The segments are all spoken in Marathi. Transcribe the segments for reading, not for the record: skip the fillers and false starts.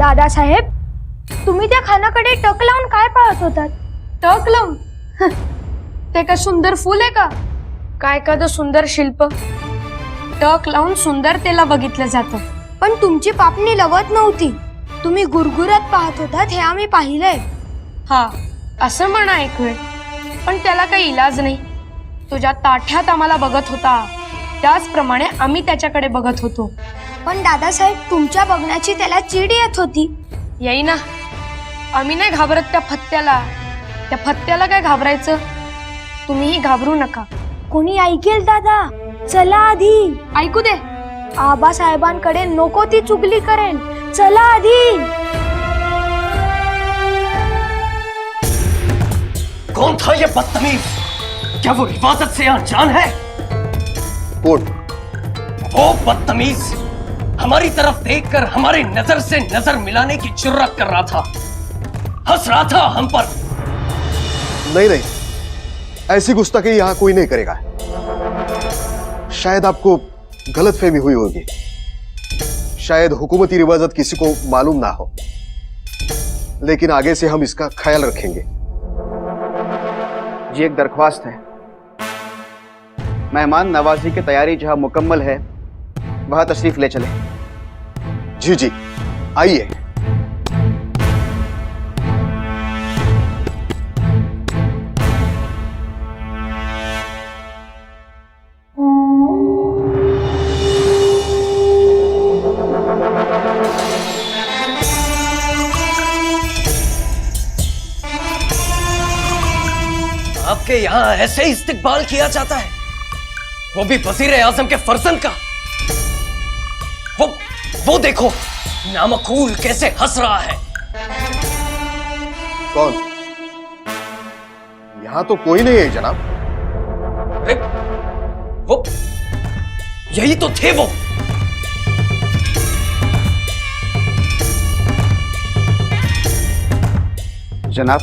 दादासाहेब, तुम्ही त्या खानाकडे टक लावून काय पाहत होतात? टक लावून? ते काय सुंदर फुल आहे का? काय एखादं सुंदर शिल्प? टक लावून सुंदरतेला बघितलं जातं. पण तुमची पापणी लवत नव्हती, तुम्ही गुरगुरत पाहत होतात हे आम्ही पाहिलंय. हा, असं म्हणा एक वेळ, पण त्याला काही इलाज नाही. तुझ्या ताठ्यात आम्हाला बघत होता, त्याचप्रमाणे आम्ही त्याच्याकडे बघत होतो. पण दादासाहेब, तुमच्या बघण्याची त्याला चीड येत होती. येई ना, आम्ही नाही घाबरत त्या फत्त्याला. त्या फत्त्याला काय घाबरायचं? तुम्हीही घाबरू नका. कोणी ऐकेल दादा, चला आधी. ऐकू दे. आबासाहेबांकडे नको ती चुगली करेल, चला आधी. कौन था ये बदतमीज? क्या वो हिफाजत से अनजान है? कौन? वो बदतमीज हमारी तरफ देखकर हमारी नजर से नजर मिलाने की जुर्रत कर रहा था, हंस रहा था हम पर। नहीं नहीं, ऐसी गुस्ताखी यहां कोई नहीं करेगा। शायद आपको गलतफहमी हुई होगी, शायद हुकूमती रिवाजत किसी को मालूम ना हो, लेकिन आगे से हम इसका ख्याल रखेंगे। जी, एक दरख्वास्त है। मेहमान नवाजी की तैयारी जहां मुकम्मल है वहां तशरीफ ले चले। जी जी, आइए। आपके यहाँ ऐसे इस्तिकबाल किया जाता है, वो भी वजीर आजम के फर्जंद का। वो देखो, नामकूल कैसे हंस रहा है। कौन? यहां तो कोई नहीं है जनाब। अरे, वो यही तो थे वो। जनाब,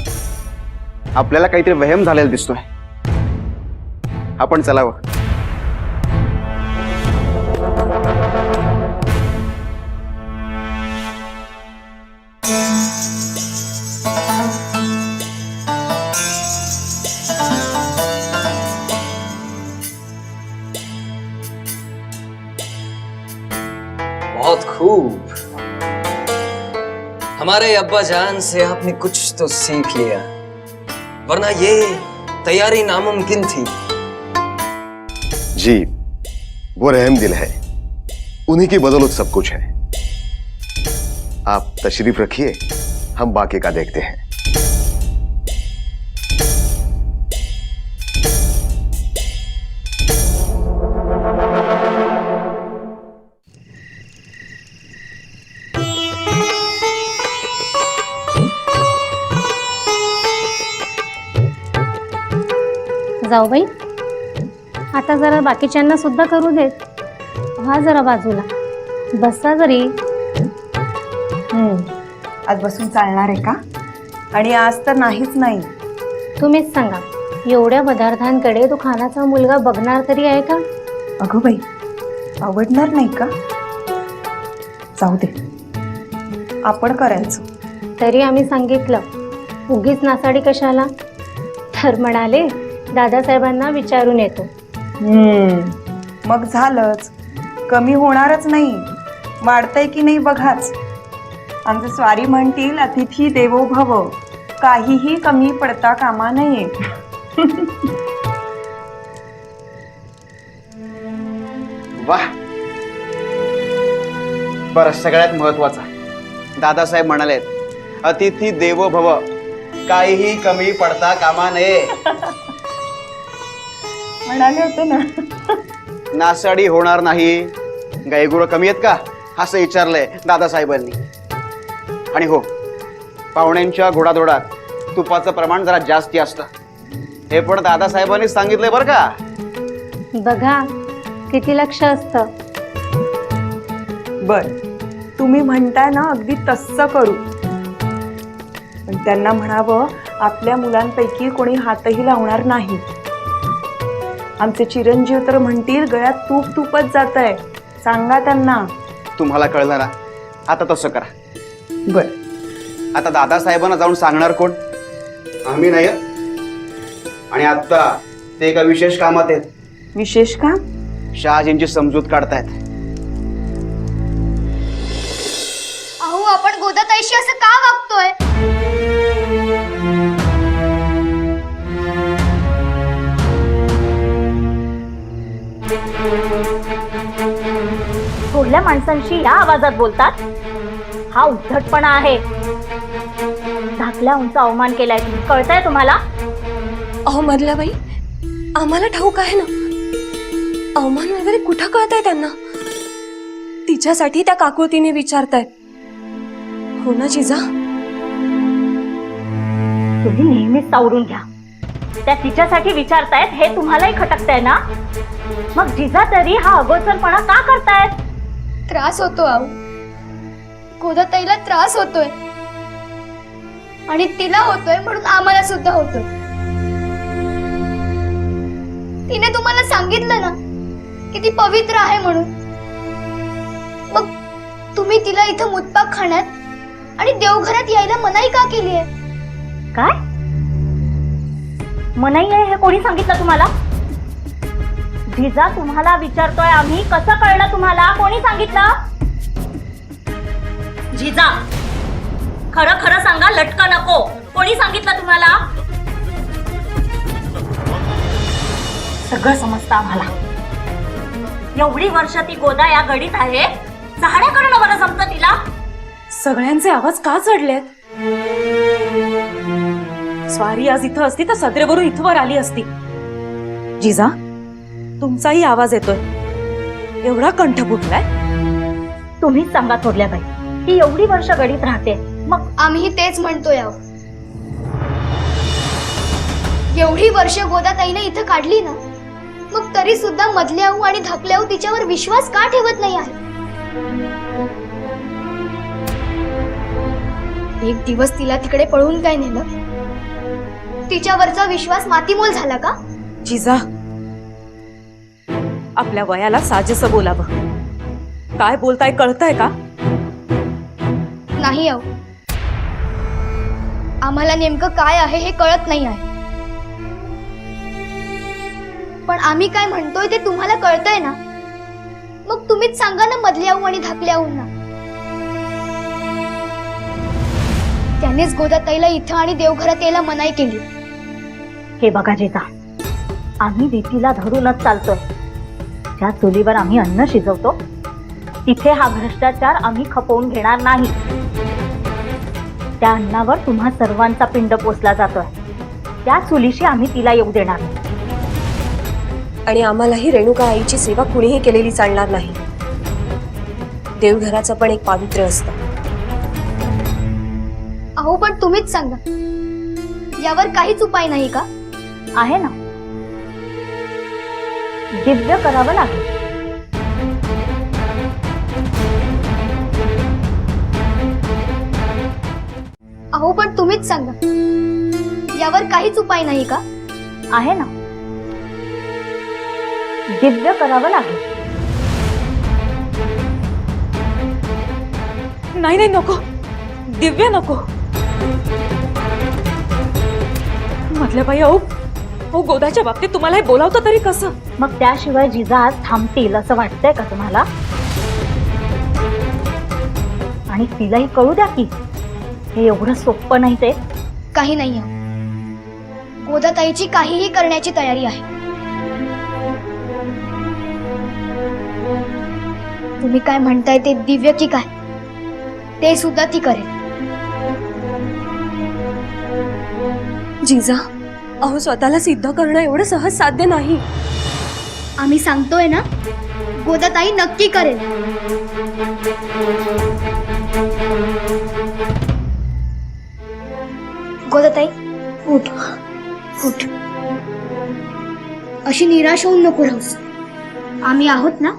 आपल्याला काहीतरी वहम झालेला दिसतोय, आपण चलावं। बहुत खूब, हमारे अब्बा जान से आपने कुछ तो सीख लिया, वरना ये तैयारी नामुमकिन थी। जी, वो रहम दिल है, उन्हीं की बदौलत सब कुछ है। आप तशरीफ रखिए, हम बाकी का देखते हैं। जाऊ बाई, आता जरा बाकीच्यांना सुद्धा करू देत. व्हा जरा बाजूला, बसा जरी. आज बसून चालणार आहे का? आणि आज तर नाहीच नाही. तुम्हीच सांगा, एवढ्या पदार्थांकडे तो खानाचा मुलगा बघणार तरी आहे का? अगं बाई, आवडणार नाही का? जाऊ दे, आपण करायचं. तरी आम्ही सांगितलं, उगीच नासाडी कशाला. तर म्हणाले दादासाहेबांना विचारून येतो. मग झालंच, कमी होणारच नाही, वाढतंय की नाही बघाच. आमचे स्वारी म्हणतील, अतिथी देवो भव, काहीही कमी पडता कामा नये. वाह, बरं, सगळ्यात महत्वाचा, दादासाहेब म्हणालेत, अतिथी देवो भव, काहीही कमी पडता कामा नये. म्हणाले होते ना. नासाडी होणार नाही, गाईगुरं कमी आहेत का असं विचारलंय दादासाहेबांनी. आणि हो, पाहुण्यांच्या घोडादोडात तुपाचं प्रमाण जरा जास्ती असतं, हे पण दादासाहेबांनी सांगितलंय बरं का. बघा किती लक्ष असतं. बर, तुम्ही म्हणताय ना, अगदी तसं करू. पण त्यांना म्हणावं, आपल्या मुलांपैकी कोणी हातही लावणार नाही. आमचे चिरंजीव तर म्हणतील, गळ्यात तूप तुपच जात आहे. सांगा त्यांना. तुम्हाला कळलं ना, आता तसं करा. बर. आता दादासाहेबांना जाऊन सांगणार कोण? आम्ही नाही हं. आणि आता ते एका विशेष कामात आहेत. विशेष का? शहाजींची समजूत काढतायत. अहो आपण गोदाताईशी असं का वागतोय? थोरल्या माणसांशी या आवाजात बोलतात? हा उद्धटपणा आहे. धाकल्या उंच अवमान केलाय तुम्ही, कळतंय तुम्हाला? अहो मधल्याबाई, आम्हाला ठाऊक आहे ना. अवमान वगैरे कुठं कळतंय त्यांना? तिच्यासाठी त्या काकुळतीने विचारतायत. हो ना जिजा? तुम्ही नेहमीच सावरून घ्या. त्या तिच्यासाठी विचारतायत हे तुम्हालाही खटकताय ना? मग जिजा तरी हा अगोचरपणा का करतायत? त्रास होतो अहो. गोदाताईला त्रास होतोय आणि तिला होतोय म्हणून आम्हाला सुद्धा होतोय. तिने तुम्हाला सांगितलं ना की ती पवित्र आहे म्हणून. मग तुम्ही तिला इथं मुतपाक खाण्यात आणि देवघरात यायला मनाई का केली आहे? काय मनाई आहे हे कोणी सांगितलं तुम्हाला? जिजा तुम्हाला विचारतोय आम्ही, कसं कळलं तुम्हाला? कोणी सांगितलं? जिजा खरं खरं सांगा, लटका नको. कोणी सांगितलं तुम्हाला? सगळं समजतं आम्हाला. एवढी वर्ष ती गोदा या गडीत आहे, चहाड्या करणं बरं जमतं तिला? सगळ्यांचे आवाज का चढलेत? स्वारी आज इथं असती तर सदरेवरून इथवर आली असती. जिजा, तुमचाही आवाज येतोय. एवढा कंठ फुटलाय? तुम्हीच सांगा थोरल्या बाई, ही एवढी वर्ष गडीत राहते, मग आम्ही तेच म्हणतोय अहो. एवढी वर्ष गोदाताईने इथं काढली ना, मग तरी सुद्धा मधल्याहू आणि धकल्याहू तिच्यावर विश्वास का ठेवत नाही आहे? एक दिवस तिला तिकडे पळून काय नेलं? तिच्यावरचा विश्वास मातीमोल झाला का? जिजा, आपल्या वयाला साजेसं बोलावं. काय बोलताय कळतंय का? नाही अहो, आम्हाला नेमकं काय आहे हे कळत नाही आहे. पण आम्ही काय म्हणतोय ते तुम्हाला कळतंय ना? मग तुम्हीच सांगा ना मधल्याहू आणि धाकल्याहूंना. त्यानेच गोदाताईला इथं आणि देवघरात यायला मनाई केली. हे बघा जिजा, आम्ही रीतीला धरूनच चालतोय. ज्या चुलीवर आम्ही अन्न शिजवतो तिथे हा भ्रष्टाचार आम्ही खपवून घेणार नाही. त्या अन्नावर तुम्हा सर्वांचा पिंड पोचला जातोय, त्या चुलीशी आम्ही तिला येऊ देणार नाही. आणि आम्हालाही रेणुका आईची सेवा कुणीही केलेली चालणार नाही. देवघराचं पण एक पावित्र्य असतं. अहो पण तुम्हीच सांगा, यावर काहीच उपाय नाही का? आहे ना, दिव्य करावं लागेल. अहो पण तुम्हीच सांगा, यावर काहीच उपाय नाही का? आहे ना, दिव्य करावं लागेल. नाही नाही, नको, दिव्य नको. मधल्याबाई, अहो गोदाच्या बाबतीत तुम्हाला हे बोलावतं तरी कसं? मग त्याशिवाय जिजा आज थांबतील असं वाटतंय का तुम्हाला? आणि तिलाही कळू द्या की हे एवढं सोपं नाही. ते काही नाही अहो. गोदाताईची काहीही करण्याची तयारी आहे. तुम्ही काय म्हणताय ते दिव्य की काय, ते सुद्धा ती करेल. जिजा, अहो स्वतःला सिद्ध करणं एवढं सहज साध्य नाही. आम्ही सांगतोय ना, गोदाताई नक्की करेल. गोदाताई, उठ उठ. अशी निराश होऊन नको राहूस. आम्ही आहोत ना.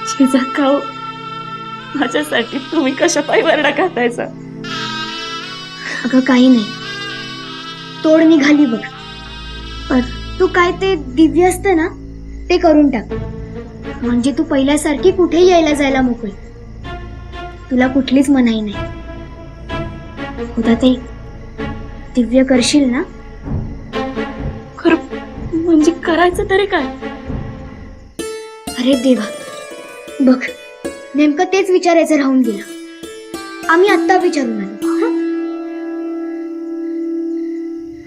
जिजा, का माझ्यासाठी तुम्ही कशा पायी वरडा घातायचा? अगं काही नाही, तोड निघाली बघ. तू काय ते दिव्य असतं ना ते करून टाक, म्हणजे तू पहिल्यासारखी कुठेही यायला जायला मोकळी. तुला कुठलीच मनाई नाही. गोदाताई, दिव्य करशील ना? म्हणजे करायचं तरी काय? अरे देवा, बघ, नेमकं तेच विचारायचं राहून गेलं. आम्ही आत्ता विचारून आलो. हं?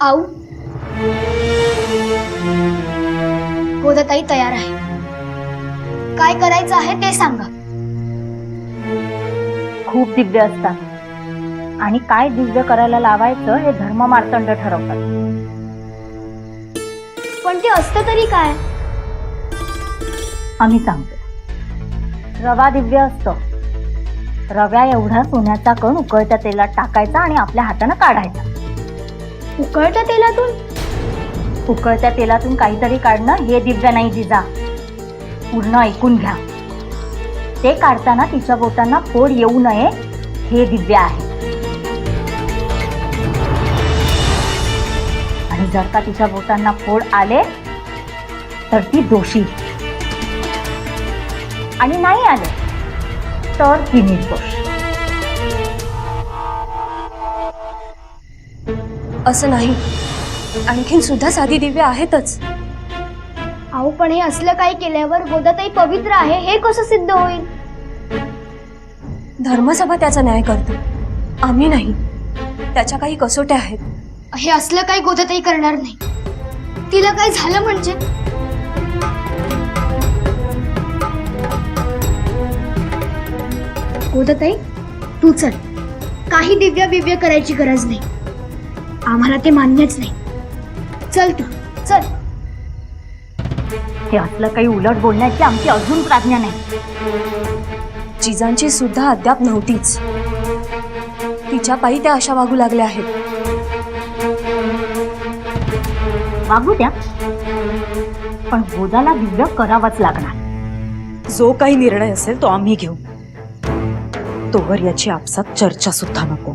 आऊ, गोदाताई तयार आहे. काय करायचं आहे ते सांगा. खूप दिव्य असतात आणि काय दिव्य करायला लावायचं हे धर्म मार्तंड ठरवतात. पण ते असतं तरी काय? आम्ही सांगतो. रवा दिव्य असतो. रव्या एवढा सोन्याचा कण उकळत्या तेलात टाकायचा आणि आपल्या हाताने काढायचा. उकळत्या तेलातून? उकळत्या तेलातून काहीतरी काढणं हे दिव्य नाही जिजा. पूर्ण ऐकून घ्या. ते काढताना तिच्या बोटांना फोड येऊ नये हे दिव्य आहे. आणि जर का तिच्या बोटांना फोड आले तर ती दोषी, आणि नाही आले तर ती निर्दोष. असं नाही, आणखीन सुद्धा साधी दिव्य आहेतच. आऊ, पण हे असलं काही केल्यावर गोदाताई पवित्र आहे हे कसं सिद्ध होईल? धर्मसभा त्याचा न्याय करते, आम्ही नाही. त्याच्या काही कसोट्या आहेत. हे असलं काही गोदाताई करणार नाही. तिला काय झालं म्हणजे? गोदाताई, तू चल. काही दिव्य बिव्य करायची गरज नाही. आम्हाला ते मान्यच नाही. चल तू, चल. हे असलं काही उलट बोलण्याची आमची अजून प्राज्ञा नाही. जिजांची सुद्धा अद्याप नव्हतीच. तिच्या पायी त्या अशा वागू लागल्या आहेत. वागू द्या, पण गोदाला दिव्य करावंच लागणार. जो काही निर्णय असेल तो आम्ही घेऊ. तोवर याची आपसात चर्चा सुद्धा नको.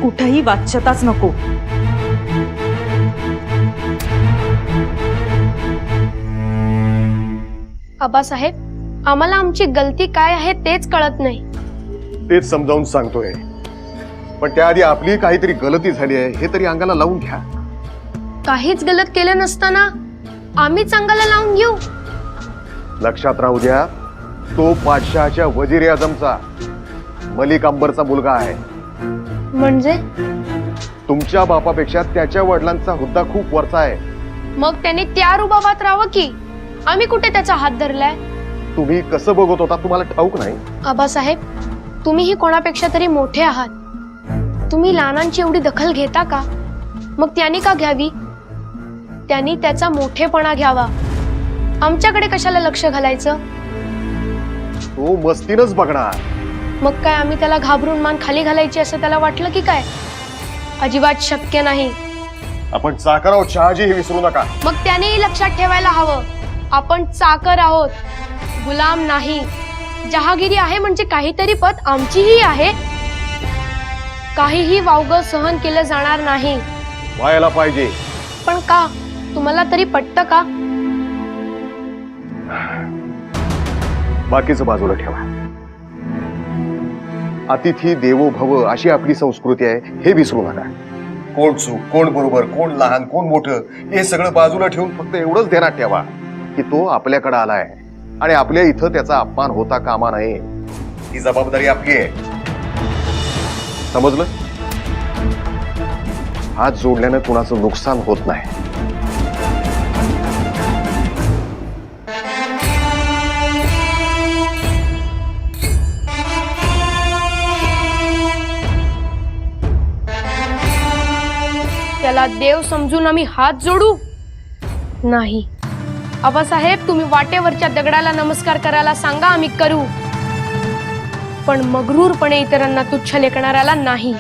कुठेही वाच्यताच नको. आबासाहेब, आम्हाला आमची गलती काय आहे तेच कळत नाही. तेच समजावून सांगतोय. पण त्याआधी आपली काहीतरी गलती झाली आहे हे तरी अंगाला लावून घ्या. काहीच गलत केलं नसताना आम्हीच अंगाला लावून घेऊ? लक्षात राहू द्या, तो पातशाहच्या वजीर आजमचा मलिक अंबरचा मुलगा आहे. म्हणजे तुमच्या बापापेक्षा त्याच्या वडिलांचा हुद्दा खूप वरचा आहे. मग त्यांनी त्या रुबाबात राहावं की आम्ही कुठे त्याचा हात धरलाय? तुम्ही कसं बघत होता तुम्हाला ठाऊक नाही? आबासाहेब, तुम्हीही कोणापेक्षा तरी मोठे आहात. तुम्ही लहानांची एवढी दखल घेता का? मग त्यांनी का घ्यावी? त्यांनी त्याचा मोठेपणा घ्यावा. आमच्याकडे कशाला लक्ष घालायचं? तो मस्तीनच बघणार. मग काय आम्ही त्याला घाबरून मान खाली घालायची असं त्याला वाटलं की काय? अजिबात शक्य नाही. आपण चाकराव शहाजी हे विसरू नका. मग त्यानेही लक्षात ठेवायला हवं, आपण चाकर आहोत, गुलाम नाही. जहागिरी आहे म्हणजे काहीतरी पत आमचीही आहे. काहीही वावगं सहन केलं जाणार नाही. व्हायला पाहिजे. पण का? तुम्हाला तरी पटतं का? बाकीचं बाजूला ठेवा. अतिथी देवो भव अशी आपली संस्कृती आहे हे विसरू नका. कोण चूक, कोण बरोबर, कोण लहान, कोण मोठं हे सगळं बाजूला ठेवून फक्त एवढंच ध्यानात ठेवा की तो आपल्याकडे आलाय आणि आपल्या इथं त्याचा अपमान होता कामा नये. ही जबाबदारी आपली आहे. समजलं? हात जोडल्यानं कुणाचं नुकसान होत नाही. त्याला देव समजून आम्ही हात जोडू नाही. आबासाहेब, तुम्ही वाटेवरच्या दगडाला नमस्कार करायला सांगा, आम्ही करू. पण मगरूरपणे इतरांना तुच्छ लेखणाऱ्याला नाही.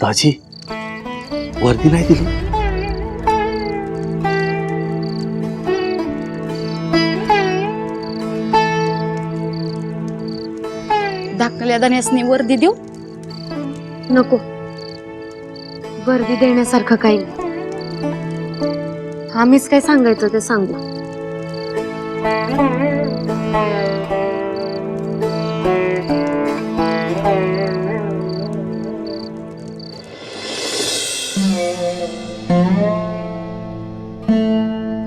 दाजी, वर्दी नाही दिली. धाकटल्या दाण्यासनी वर्दी देऊ? नको. वर्दी देण्यासारखं काही नाही. आम्हीच काय सांगायचं ते सांगू.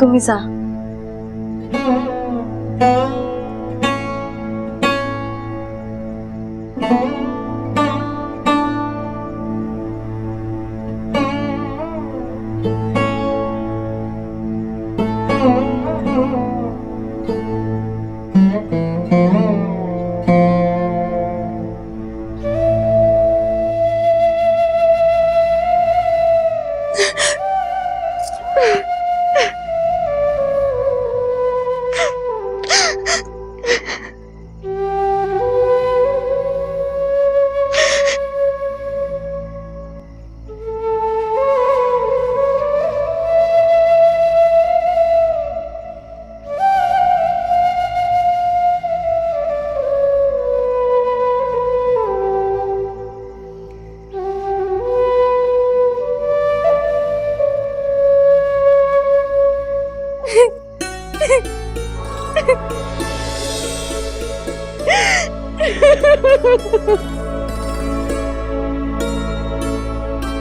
तुम्ही जा.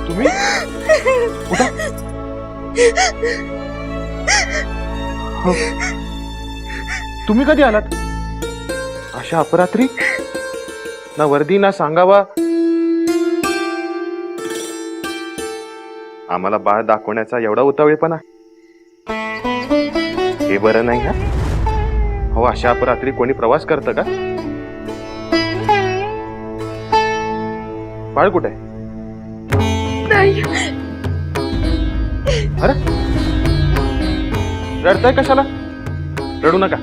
तुम्ही उठा. हो. तुम्ही कधी आलात अशा अपरात्री? ना वर्दी ना सांगावा. आम्हाला बाळ दाखवण्याचा एवढा उतावळेपणा हे बरं नाही का? हो, अशा अपरात्री कोणी प्रवास करतं का? बाळ कुठे आहे? अरे रडताय कशाला? रडू नका.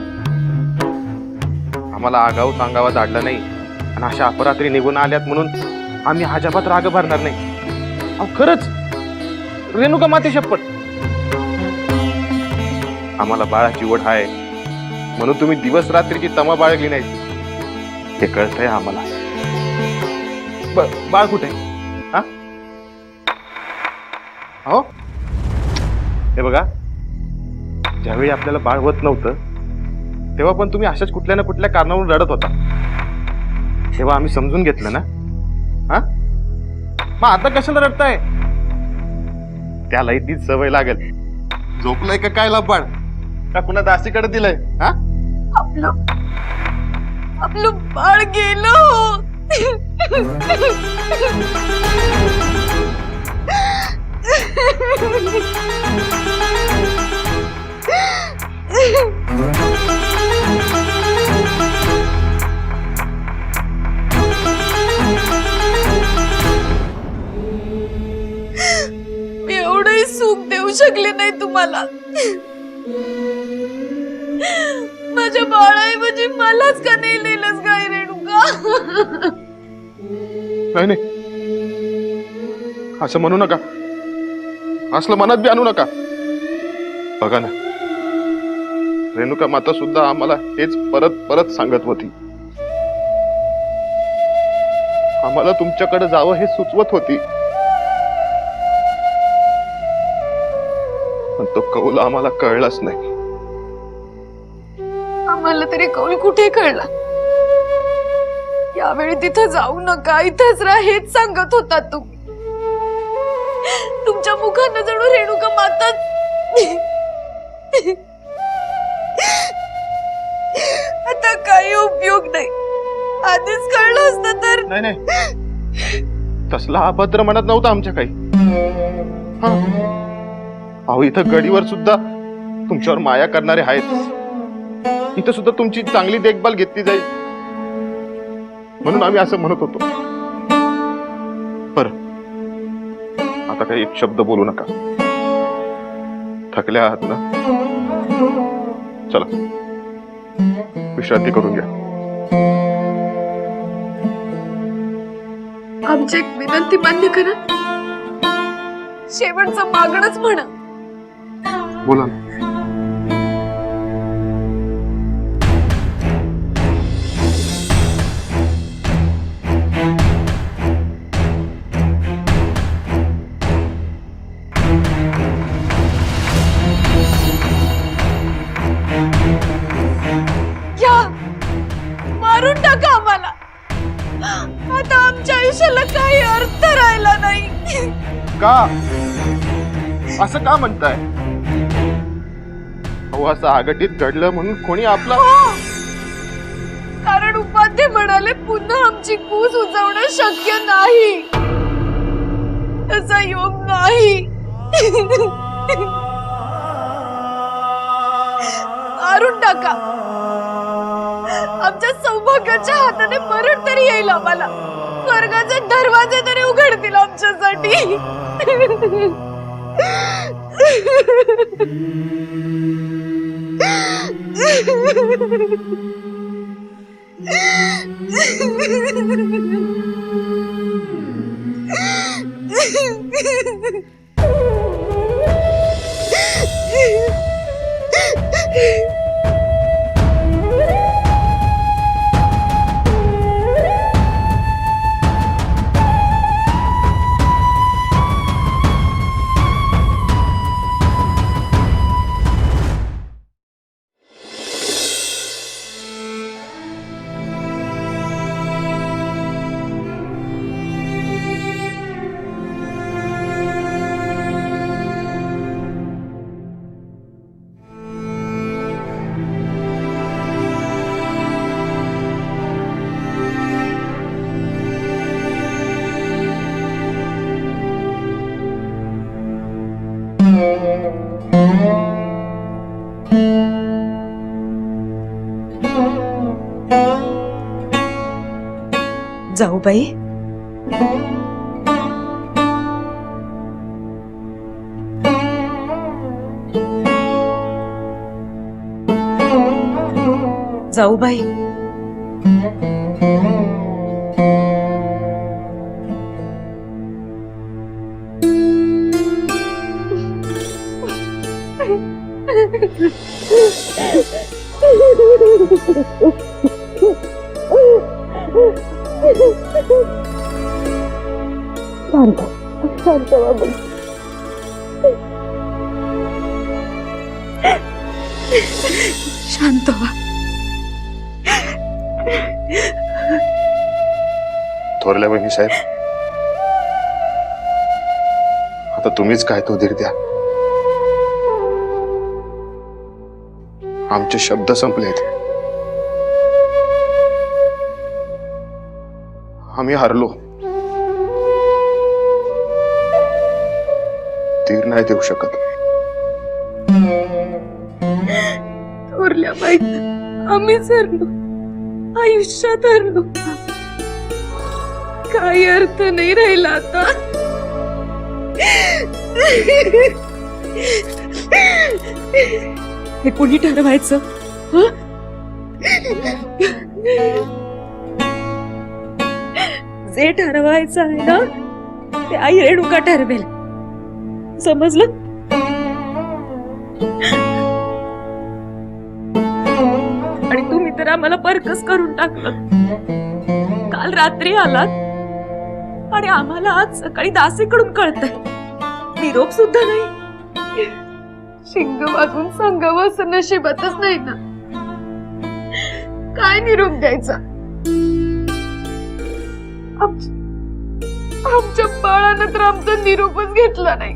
आम्हाला आगाऊ सांगावा धाडलं नाही आणि अशा अपरात्री निघून आल्यात म्हणून आम्ही अजिबात राग भरणार नाही. अहो खरंच रेणुका माते शपथ. आम्हाला बाळाची ओढ आहे म्हणून तुम्ही दिवस रात्रीची तमा बाळगली नाही हे कळतंय आम्हाला. बाळ कुठे? हा हो, हे बघा, ज्यावेळी आपल्याला बाळ होत नव्हतं तेव्हा पण तुम्ही अशाच कुठल्या ना कुठल्या कारणावरून रडत होता. तेव्हा आम्ही समजून घेतलं ना. हा, मग आता कशाला रडताय? त्यालाही तीच सवय लागेल. झोपलंय का काय बाळ? का कुणा दासीकडे दिलंय? हा, आपलं बाळ गेलं. मी एवढंही सुख देऊ शकले नाही तुम्हाला. माझ्या बाळाऐवजी मलाच का नाही लिहिलंस काय रेणुका? नाही नाही, असं म्हणू नका. असलं मनात बी आणू नका. बघा ना, रेणुका माता सुद्धा आम्हाला हेच परत परत सांगत होती. आम्हाला तुमच्याकडे जावं हे सुचवत होती, पण तो कौल आम्हाला कळलाच नाही. आम्हाला तरी कौल कुठे कळला? यावेळी तिथं जाऊ नका, इथंच राहा हेच सांगत होता तुम्ही. तुमच्या मुखानं जणू रेणुका माता. आता काही उपयोग नाही. आधीच कळलं असतं तर. नाही नाही, तसला अभद्र म्हणत नव्हता आमच्या काही. अहो, इथं गडीवर सुद्धा तुमच्यावर माया करणारे आहेत. इथं सुद्धा तुमची चांगली देखभाल घेतली जाईल म्हणून आम्ही असं म्हणत होतो. बरं, आता काही एक शब्द बोलू नका. थकल्या आहात ना? चला विश्रांती करून घ्या. आमची एक विनंती मान्य करा. शेवटचं मागणंच म्हणा. बोला ना. का असं का म्हणताय? अहो असं आगटीत घडलं म्हणून कोणी आपला कारण उपाध्ये म्हणाले पुन्हा आमची कूस उजवणं शक्य नाही. तसा योग नाही. मारून टाका. आमच्या सौभाग्याच्या हाताने मरण तरी येईल आम्हाला. स्वर्गाचे दरवाजे तरी उघडतील आमच्यासाठी. जाऊबाई, जाऊबाई, शांत व्हा. थोरल्या बहिणी साहेब, आता तुम्हीच काय तो धीर द्या. आमचे शब्द संपलेत. आम्ही हारलो. धीर नाही देऊ शकत. थोरल्या बाई, आम्ही हरलो. आयुष्यात हरलो. काही अर्थ नाही राहिला आता. हे कोणी ठरवायचं? जे ठरवायचं आहे ना ते आई रेणुका ठरवेल. समजलं? आणि तुम्ही तर आम्हाला परकस करून टाकलं. काल रात्री आलात आणि आम्हाला आज सकाळी दासीकडून कळतंय. निरोप सुद्धा नाही. शिंग वाजून सांगावं असं नशिबातच नाही ना. काय निरोप द्यायचा? आमच्या बाळानं तर आमचा निरोपच घेतला नाही.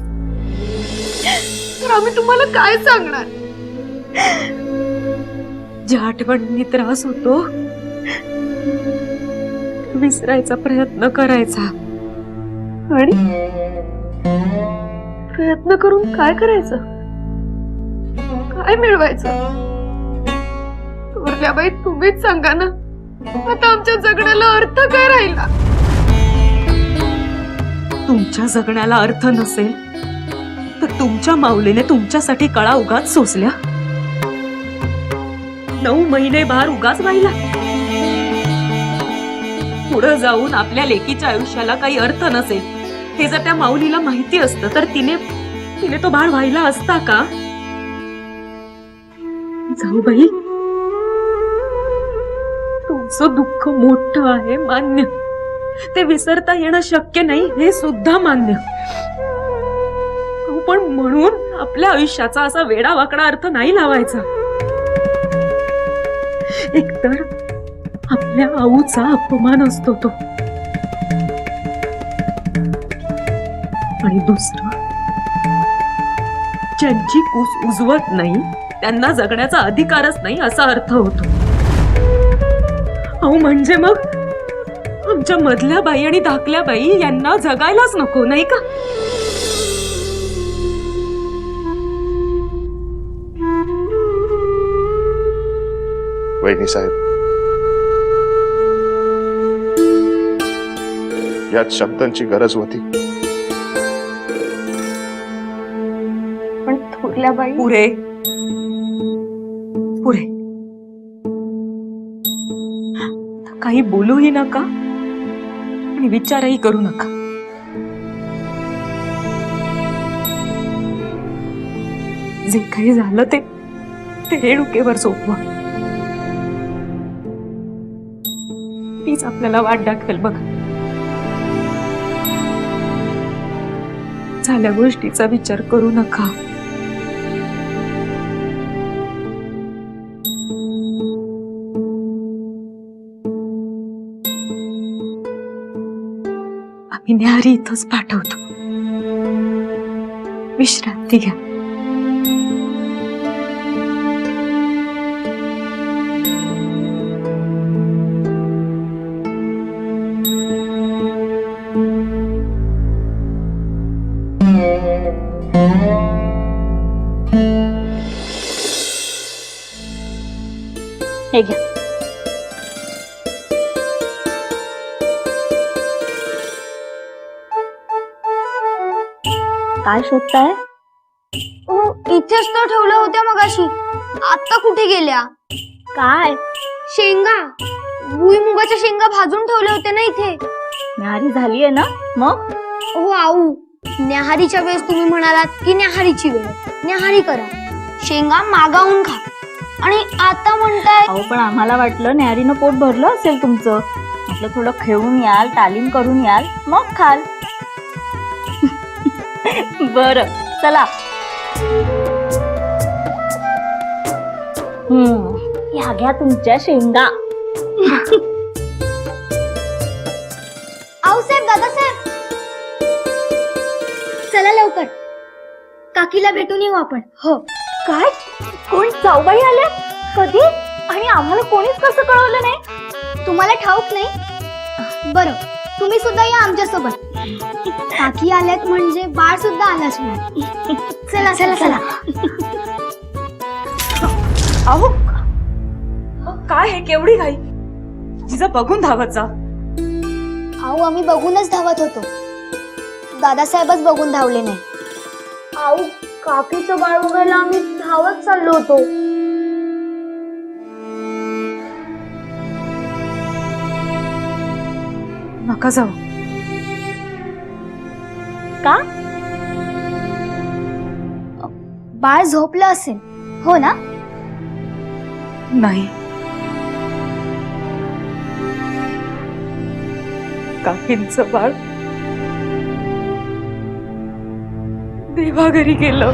तर आम्ही तुम्हाला काय सांगणार? ज्या आठवणींनी त्रास होतो विसरायचा प्रयत्न करायचा. आणि प्रयत्न करून काय करायचं? काय मिळवायचं? थोरल्याबाई, तुम्हीच सांगा ना. आता आमच्या जगण्याला अर्थ काय राहिला? तुमच्या जगण्याला अर्थ नसेल तर तुमच्या माऊलीने तुमच्यासाठी कळा उगाच सोसल्या. 9 महिने भार उगाच वाहिला. पुढे जाऊन आपल्या लेकीच्या आयुष्याला काही अर्थ नसेल हे जर त्या माऊलीला माहिती असतं तर तिने तो भार वाहिला असता का? जाऊबाई, तुमचं दुःख मोठं आहे मान्य. ते विसरता येणं शक्य नाही हे सुद्धा मान्य. पण म्हणून आपल्या आयुष्याचा असा वेडावाकडा अर्थ नाही लावायचा. एकतर आपल्या आऊचा अपमान असतो तो, आणि दुसरं, ज्यांची कूस उजवत नाही त्यांना जगण्याचा अधिकारच नाही असा अर्थ होतो. अहो म्हणजे मग आमच्या मधल्या बाई आणि धाकल्या बाई यांना जगायलाच नको नाही का? वहिनी साहेब, यात शब्दांची गरज होती. पण थोरल्या बाई, पुरे पुरे काही बोलूही नका आणि विचारही करू नका. जे काही झालं ते रेणुकेवर सोपवा. तीच आपल्याला वाट दाखवेल बघा. झाल्या गोष्टीचा विचार करू नका. आम्ही न्याहारी इथंच पाठवतो. विश्रांती घ्या. हे घ्या. काय शोधताय? इथेच तर ठेवल्या होत्या मगाशी. आता कुठे गेल्या? काय? शेंगा, भुईमुगाच्या शेंगा भाजून ठेवल्या होत्या ना इथे. न्याहारी झालीये ना मग? हो आऊ, न्याहारीच्या वेळेस तुम्ही म्हणालात की न्याहारीची वेळ, न्याहारी करा, शेंगा मागावून खा, आणि आता म्हणताय. अहो पण आम्हाला वाटलं न्याहारीनं पोट भरलं असेल तुमचं. म्हटलं थोडं खेळून याल, तालीम करून याल, मग खाल. बर चला. या घ्या तुमच्या शेंगा. आऊसाहेब, दादासाहेब, चला लवकर, काकीला भेटून येऊ आपण. हो. काय? कोण जाऊबाई आल्या? कधी? आणि आम्हाला कोणीच कसं कळवलं नाही? तुम्हाला ठाऊक नाही? बरं, तुम्ही सुद्धा या आमच्या सोबत. काकी आल्यात म्हणजे बाळ सुद्धा आलाच नाही. चला चला चला. अहो काय हे, केवढी घाई? जिजा बघून धावत जा. आऊ, आम्ही बघूनच धावत होतो, दादासाहेबच बघून धावले नाही. आऊ, काकीचं बाळ बघायला आम्ही धावत चाललो होतो. नका जाऊ. का? बाळ झोपलं असेल, हो ना? नाही, काकींचं बाळ देवाघरी गेलं.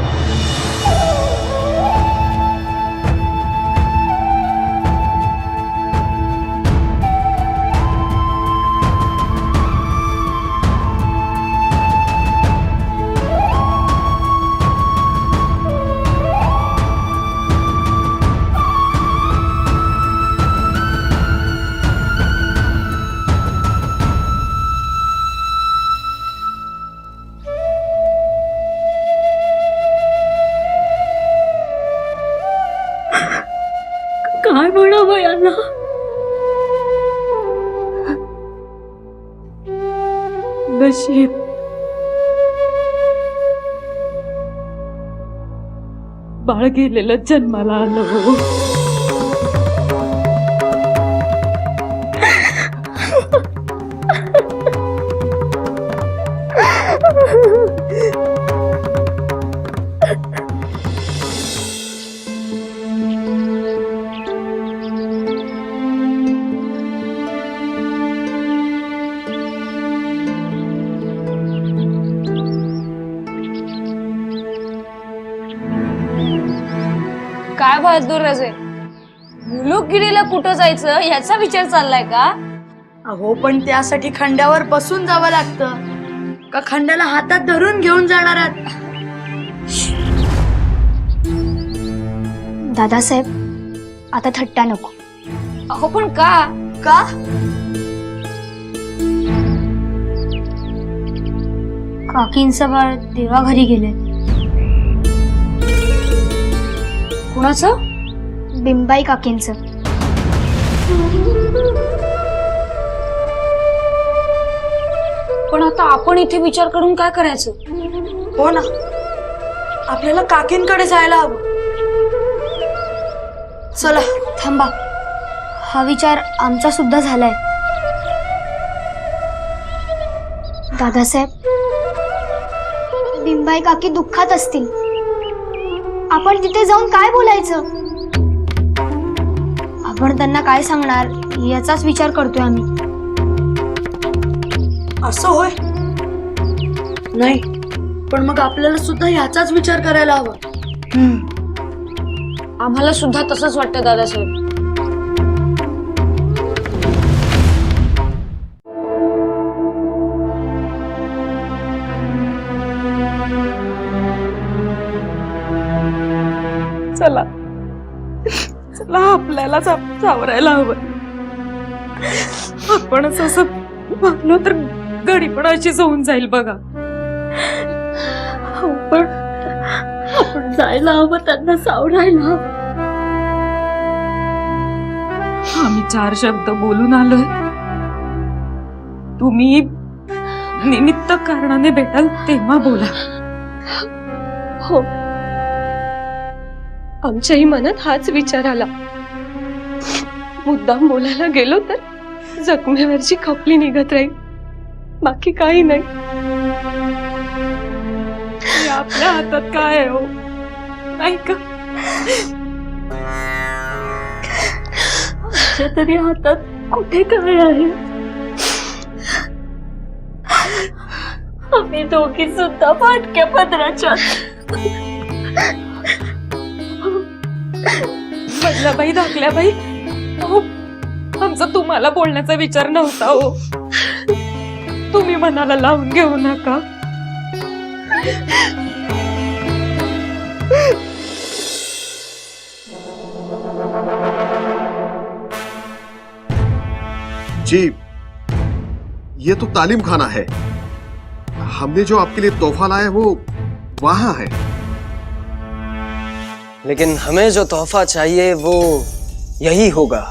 काय म्हणावं यांना? नशीब बाळ गेलेलं जन्माला आलं. काय बहादूर रजे, मुलुकगिरीला कुठं जायचं याचा विचार चाललाय का? अहो पण त्यासाठी खंड्यावर बसून जावं लागतं. का खंडाला हातात धरून घेऊन जाणार आहात? दादासाहेब आता थट्टा नको. अहो पण का? का? काकींचं बाळ देवाघरी गेले. कुणाचं? बिंबाई काकींचं. पण आता आपण इथे विचार करून काय करायचं? हो ना, आपल्याला काकींकडे जायला हवं. चला. थांबा, हा विचार आमचा सुद्धा झालाय. दादासाहेब, बिंबाई काकी दुःखात असतील. आपण तिथे जाऊन काय बोलायचं? आपण त्यांना काय सांगणार याचाच विचार करतोय आम्ही. असं होय? नाही, पण मग आपल्याला सुद्धा ह्याचाच विचार करायला हवा. आम्हाला सुद्धा तसंच वाटतं दादासाहेब. चला चला, आपल्याला सावरायला हवं. आपणच असं वागलो तर गडी पण अशीच होऊन जाईल बघा. आपण जायला हवं, त्यांना सावरायला हवं. आम्ही 4 शब्द बोलून आलोय. तुम्ही निमित्त कारणाने भेटाल तेव्हा बोला. हो, आमच्याही मनात हाच विचार आला. मुद्दाम बोलायला गेलो तर जखमेवरची खपली निघत राहील, बाकी काही नाही. हे आपल्या हातात काय आहे हो, नाही का? आमच्या तरी हातात कुठे काय आहे? आम्ही दोघी सुद्धा फाटक्या पदराच्या. बदलाबाई, धाकल्याबाई, हो, आमचा तुम्हाला बोलण्याचा विचार नव्हता हो. तुम्ही मनाला लावून घेऊ नका. जी, ये तो तालीम खाना है. हमने जो आपके लिए तोहफा लाया है वो वहां है. लेकिन हमें जो तोहफा चाहिए वो यही होगा.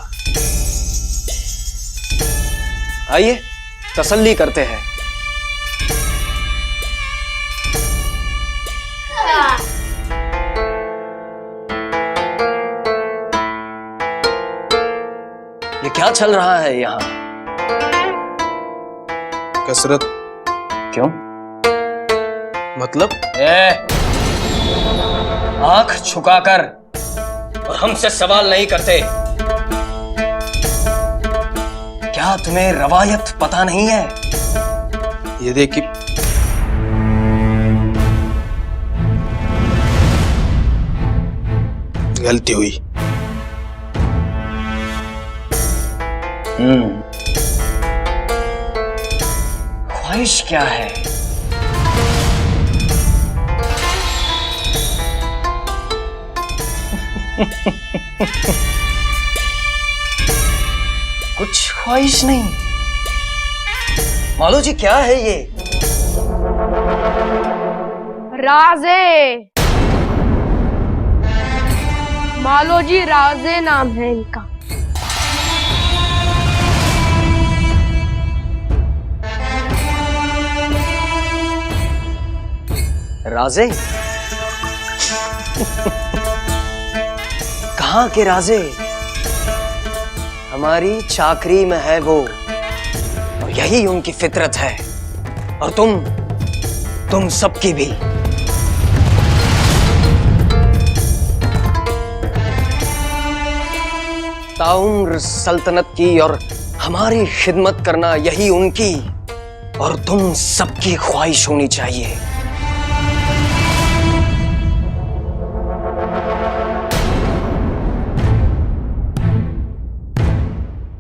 आइए तसल्ली करते हैं. ये क्या चल रहा है यहाँ? कसरत. क्यों? मतलब? आंख झुकाकर और हमसे सवाल नहीं करते. क्या तुम्हें रवायत पता नहीं है? ये देखिए, गलती हुई. ख्वाहिश क्या है? कुछ ख्वाहिश नहीं. मालो जी, क्या है ये? राजे, मालोजी राजे नाम है इनका. राजे? कहाँ के राजे? हमारी चाकरी में है वो, और यही उनकी फितरत है. और तुम सबकी भी. ताउम्र सल्तनत की और हमारी खिदमत करना यही उनकी और तुम सबकी ख्वाहिश होनी चाहिए.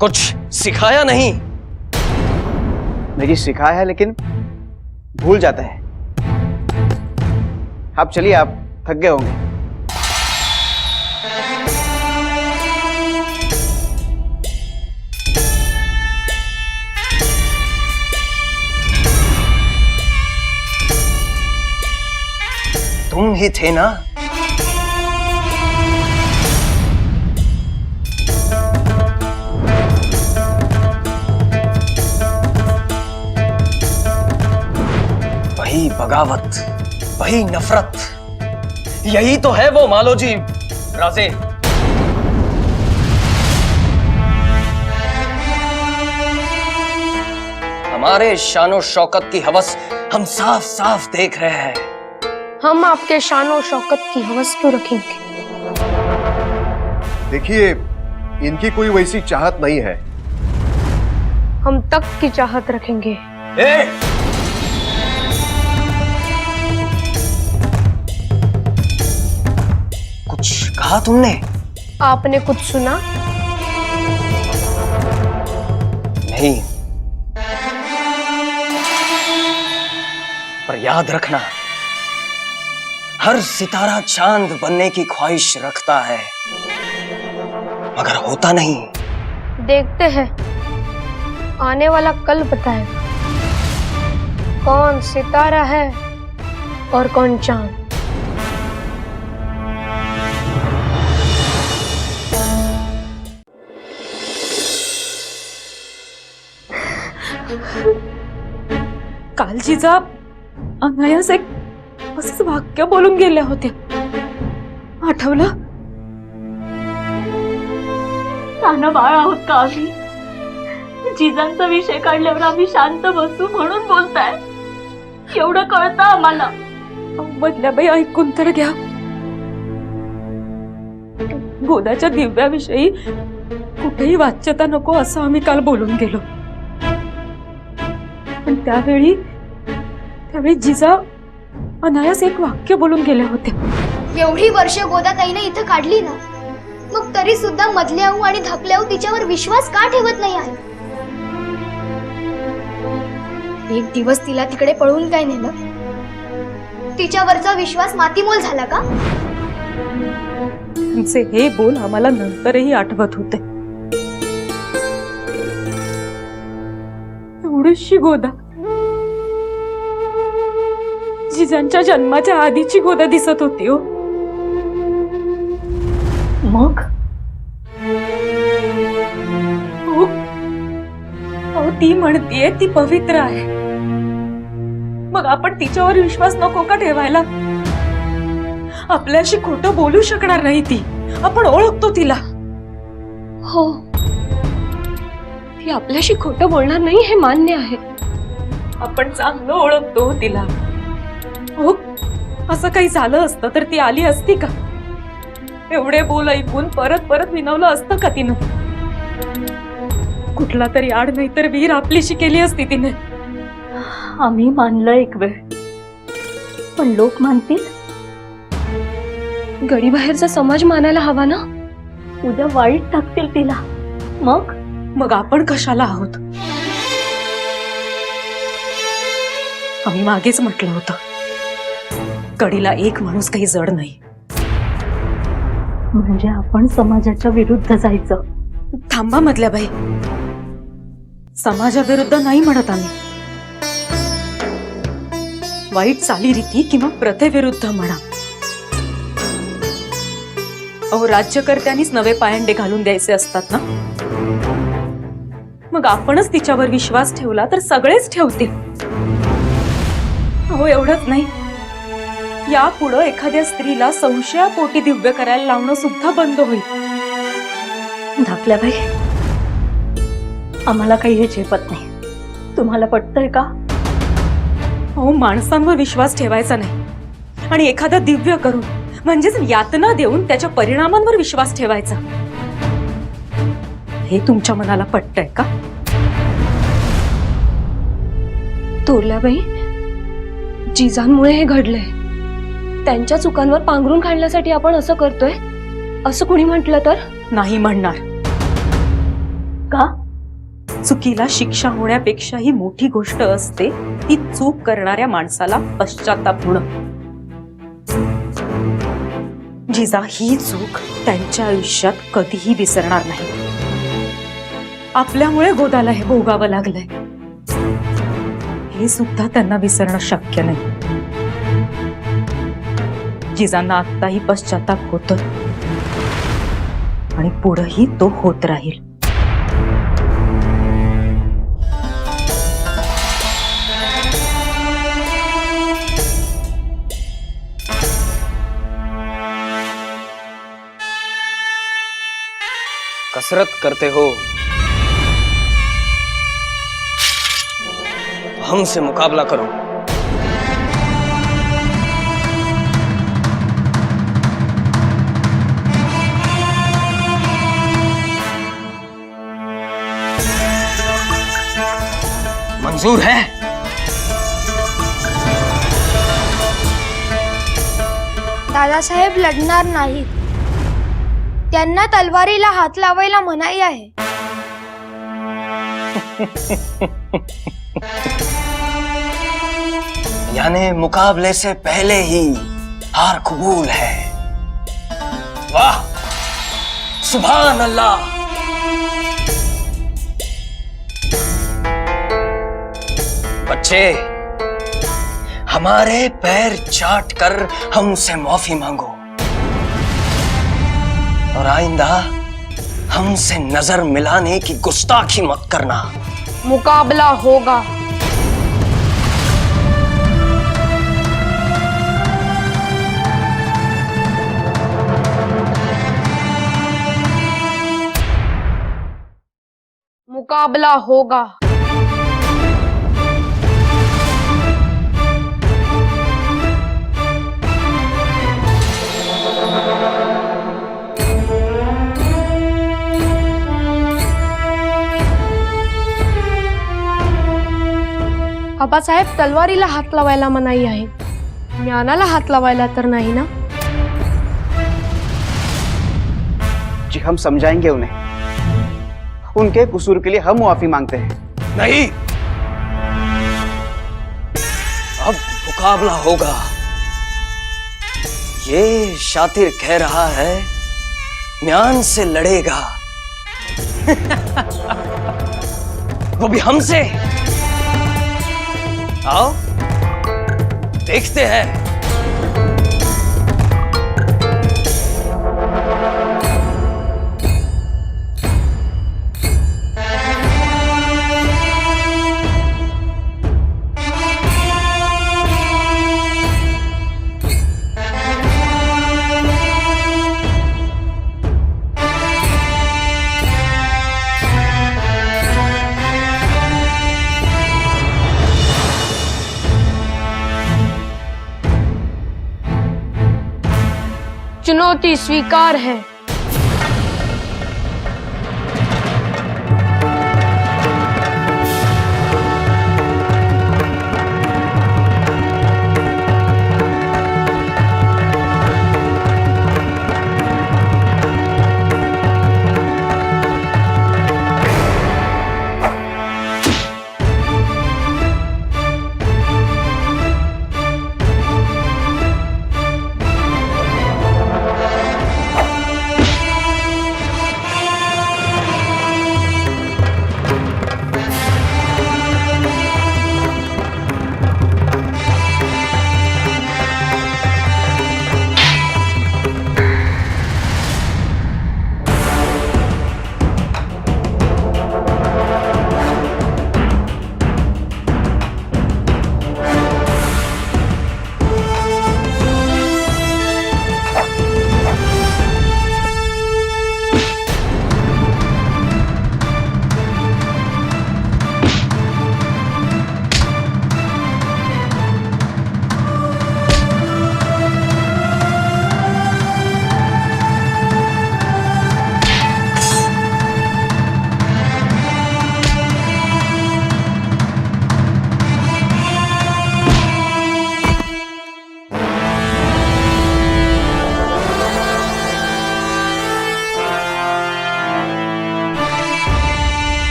कुछ सिखाया नहीं? नहीं जी, सिखाया है, लेकिन भूल जाता है। आप चलिए, आप थक गए होंगे। तुम ही थे ना? वही बगावत, वही नफरत, यही तो है वो मालोजी राजे। हमारे शानो शौकत की हवस हम साफ साफ देख रहे हैं। हम आपके शानो शौकत की हवस क्यों रखेंगे? देखिए, इनकी कोई वैसी चाहत नहीं है। हम तक की चाहत रखेंगे। कुछ कहा तुमने? आपने कुछ सुना? नहीं, पर याद रखना, हर सितारा चांद बनने की ख्वाहिश रखता है, मगर होता नहीं। देखते हैं, आने वाला कल बताएगा कौन सितारा है और कौन चांद। काल जिजा अनायास एक असंच वाक्य बोलून गेल्या होत्या, आठवलं? ताना बाळ आहोत का आम्ही? जिजांचा विषय काढल्यावर आम्ही शांत बसू म्हणून बोलताय, एवढं कळतं आम्हाला. बदल्याबाई ऐकून तर घ्या. गोदाच्या दिव्याविषयी कुठेही वाच्यता नको असं आम्ही काल बोलून गेलो, पण त्यावेळी जिजा अनायास एक वाक्य बोलून गेल्या होत्या. एवढी वर्ष गोदाताईने इथं काढली ना, मग तरी सुद्धा मधल्याहू आणि धकल्याहू तिच्यावर विश्वास का ठेवत नाही आहे? एक दिवस तिला तिकडे पळून काय नेलं? तिच्यावरचा विश्वास मातीमोल झाला का? तुमचे हे बोल आम्हाला नंतरही आठवत होते. एवढीशी गोदा, जिजांच्या जन्माच्या आधीची गोदा दिसत होती हो. मग ती म्हणतीये ती पवित्र आहे, मग आपण तिच्यावर विश्वास नको का ठेवायला? आपल्याशी खोटं बोलू शकणार नाही ती, आपण ओळखतो तिला. हो, ती आपल्याशी खोटं बोलणार नाही हे मान्य आहे. आपण चांगलं ओळखतो तिला. हो, असं काही झालं असतं तर ती आली असती का? एवढे बोल ऐकून परत परत विनवलं असतं का तिनं? कुठला तरी आड नाही तर वीर आपलीशी केली असती तिने. आम्ही मानलं एक वेळ, पण लोक मानतील? गडीबाहेरचा समाज मानायला हवा ना. उद्या वाईट टाकतील तिला, मग आपण कशाला आहोत? आम्ही मागेच म्हटलं होतं, कडीला एक माणूस काही जड नाही. म्हणजे आपण समाजाच्या विरुद्ध जायचं. थांबा मधल्याबाई, समाजाविरुद्ध नाही म्हणत आम्ही. वाईट चालीरीती किंवा प्रथेविरुद्ध म्हणा. अहो, राज्यकर्त्यांनीच नवे पायंडे घालून द्यायचे असतात ना. मग आपणच तिच्यावर विश्वास ठेवला तर सगळेच ठेवतील. अहो, एवढंच नाही, यापुढे एखाद्या स्त्रीला संशयापोटी दिव्य करायला लावणं सुद्धा बंद होईल. धाकल्याबाई, आम्हाला काही हे झेपत नाही. तुम्हाला पटतंय का? अहो, माणसांवर विश्वास ठेवायचा नाही आणि एखादा दिव्य करून म्हणजेच यातना देऊन त्याच्या परिणामांवर विश्वास ठेवायचा. हे तुमच्या मनाला पटतंय का? तोरल्याबाई, जिजांमुळे हे घडलंय. त्यांच्या चुकांवर पांघरून काढण्यासाठी आपण असं करतोय असं कुणी म्हटलं तर? नाही म्हणणार. का? चुकीला शिक्षा होण्यापेक्षाही मोठी गोष्ट असते ती चूक करणाऱ्या माणसाला पश्चाताप होणं. जिजा ही चूक त्यांच्या आयुष्यात कधीही विसरणार नाही. आपल्यामुळे गोदाला हे भोगावं लागलंय हे सुद्धा त्यांना विसरणं शक्य नाही. जिजांना आत्ताही पश्चाताप होतोय आणि पुढेही तो होत राहील. कसरत करते हो, हमसे मुकाबला करो. मंजूर है? दादासाहेब लढणार नाहीत. त्यांना तलवारीला हात लावायला मनाई आहे. यानी मुकाबले से पहले ही हार कबूल है. वाह, सुभान अल्लाह. बच्चे, हमारे पैर चाट कर हमसे माफी मांगो और आइंदा हमसे नजर मिलाने की गुस्ताखी मत करना. मुकाबला होगा. मुकाबला होगा. आबासाहेब, तलवारीला हात लावायला मनाई आहे, ज्ञानाला हात लावायला तर नाही ना? जी हम समझाएंगे उन्हें. उनके कसूर के लिए हम माफी मांगते हैं. नहीं, अब मुकाबला होगा. ये शातिर कह रहा है म्यान से लड़ेगा. वो भी हमसे. आओ देखते हैं. चुनौती स्वीकार है.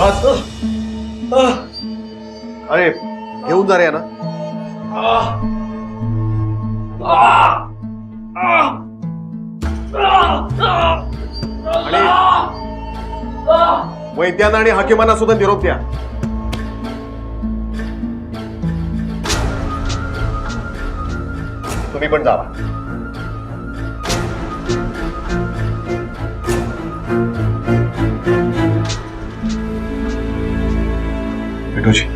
बस. अरे घेऊन जा रे यांना. आणि वैद्यांना आणि हाकिमांना सुद्धा निरोप द्या. तुम्ही पण जावा. भेटूजी.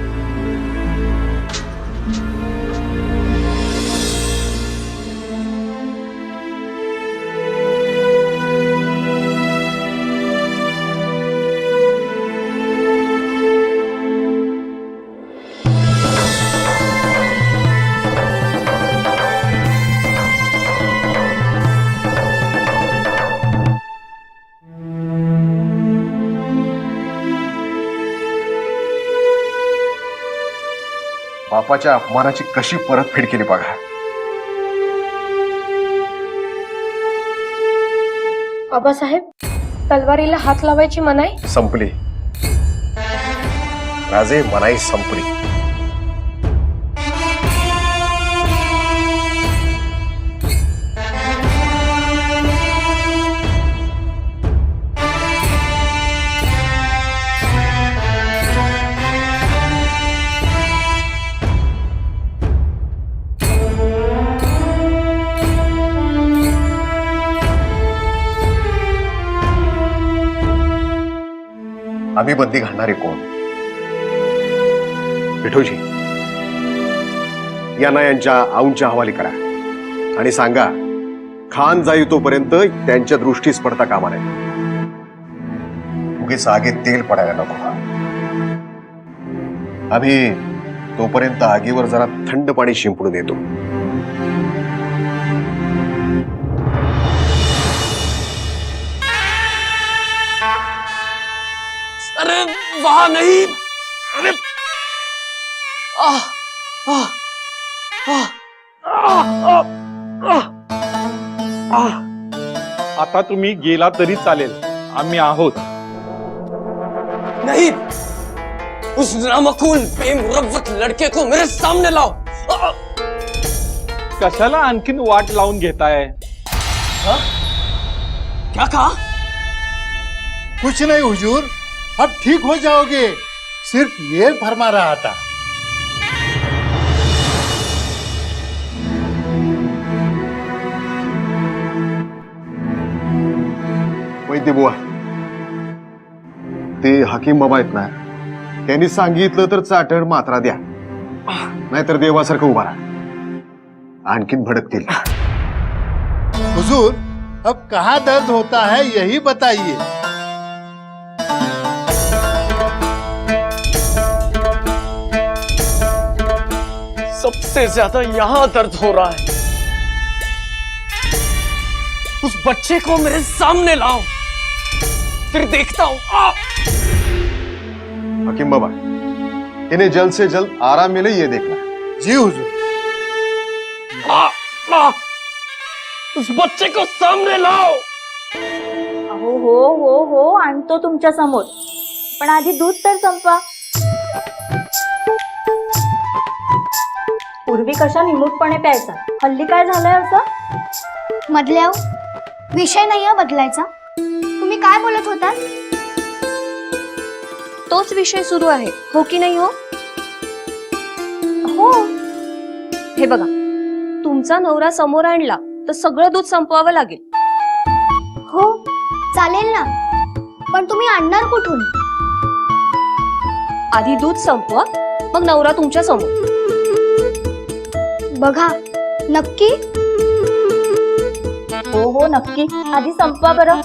बापाच्या अपमानाची कशी परतफेड केली बघा. आबासाहेब, तलवारीला हात लावायची मनाई संपली. राजे, मनाई संपली. आम्ही बंदी घालणारे कोण? विठोजी, यांना यांच्या आऊंच्या हवाली करा आणि सांगा, खान जाई तोपर्यंत त्यांच्या दृष्टीस पडता कामा नये. उगीच आगीत तेल पडायला नको. आम्ही तोपर्यंत आगीवर जरा थंड पाणी शिंपडून येतो. अरे वहां नहीं. अरे आता तुम्ही गेला तरी चालेल, आम्ही आहोत. नहीं, उस नामकूल बेमुरव्वत लड़के को मेरे सामने लाओ. कशाला आणखीन वाट लावून घेताय? क्या कहा? कुछ नहीं हुजूर, अब ठीक हो जाओगे. सिर्फ ये फरमा रहा था. वैद्य बुवा, ते हकीम बाबा आहेत ना, त्यांनी सांगितलं तर चाटण मात्रा द्या, नाहीतर देवासारखं उभा राहा. आणखीन भडकतील. हुजूर, अब कहाँ दर्द होता है यही बताइए. सबसे ज्यादा यहां दर्द हो रहा है. उस बच्चे को मेरे सामने लाओ, फिर देखता हूं. हकीम बाबा, इन्हें जल्द से जल्द आराम मिले ये देखना. जी हुजूर. उस बच्चे को सामने लाओ. अहो हो हो हो, आणतो तुमच्या समोर, पण आधी दूध तर संपवा. पूर्वी कशा निमूटपणे प्यायचा, हल्ली काय झालंय असं? मधल्या विषय नाही हा बदलायचा. तुम्ही काय बोलत होतात? तोच विषय सुरू आहे, हो की नाही? हो हो. हे बघा, तुमचा नवरा समोर आणला तर सगळं दूध संपवावं लागेल. हो चालेल ना, पण तुम्ही आणणार कुठून? आधी दूध संपवा, मग नवरा तुमच्या समोर. बघा, नक्की? हो हो नक्की, आधी संपवा बरं.